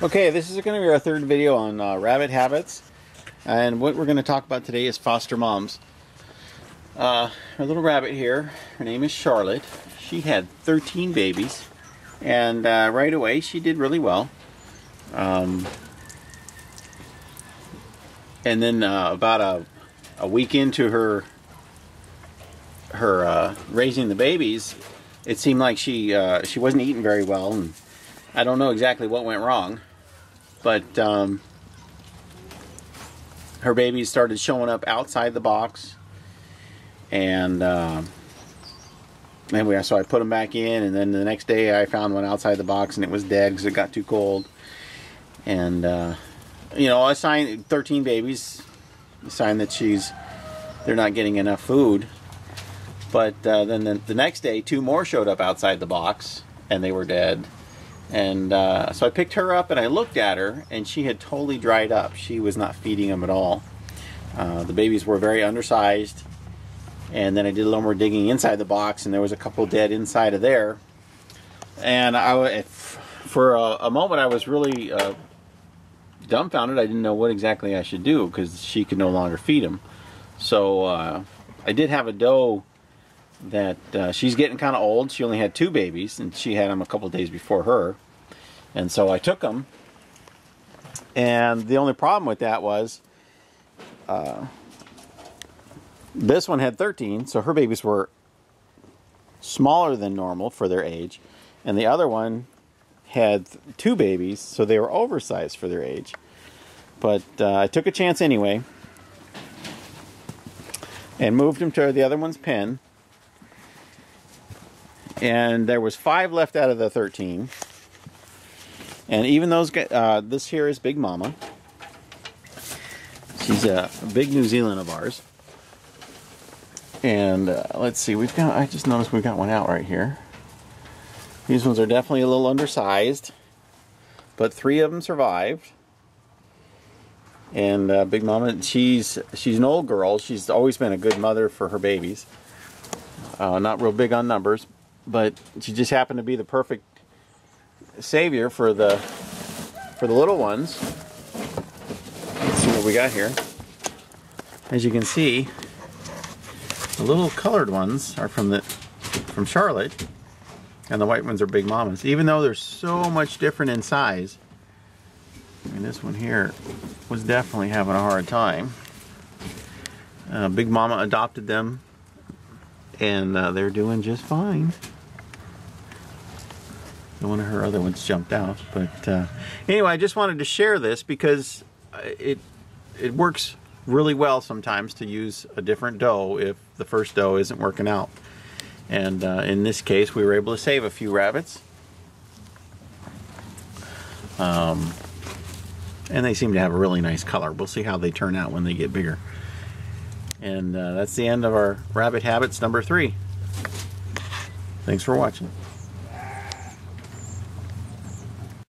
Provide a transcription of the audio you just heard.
Okay, this is going to be our third video on rabbit habits, and what we're going to talk about today is foster moms. Our little rabbit here, her name is Charlotte. She had 13 babies, and right away she did really well. And then about a week into her raising the babies, it seemed like she wasn't eating very well, and I don't know exactly what went wrong. But her babies started showing up outside the box, and anyway, so I put them back in, and then the next day I found one outside the box, and it was dead because it got too cold. And you know, a sign, 13 babies, a sign that they're not getting enough food. But then the next day, 2 more showed up outside the box, and they were dead. And so I picked her up and I looked at her, and she had totally dried up. She was not feeding them at all. The babies were very undersized. And then I did a little more digging inside the box, and there was a couple dead inside of there. And for a moment I was really dumbfounded. I didn't know what exactly I should do because she could no longer feed them. So I did have a doe that she's getting kind of old. She only had 2 babies, and she had them a couple days before her. And so I took them, and the only problem with that was this one had 13, so her babies were smaller than normal for their age, and the other one had 2 babies, so they were oversized for their age. But I took a chance anyway and moved them to the other one's pen. And there was 5 left out of the 13. And even those, this here is Big Mama. She's a big New Zealand of ours. And let's see, I just noticed we've got one out right here. These ones are definitely a little undersized, but 3 of them survived. And Big Mama, she's an old girl. She's always been a good mother for her babies. Not real big on numbers, but she just happened to be the perfect savior for the little ones. Let's see what we got here. As you can see, the little colored ones are from Charlotte, and the white ones are Big Mama's. Even though they're so much different in size, I mean, this one here was definitely having a hard time. Big Mama adopted them, and they're doing just fine. One of her other ones jumped out, but anyway, I just wanted to share this because it works really well sometimes to use a different doe if the first doe isn't working out. And in this case, we were able to save a few rabbits, and they seem to have a really nice color. We'll see how they turn out when they get bigger. And that's the end of our rabbit habits number 3. Thanks for watching.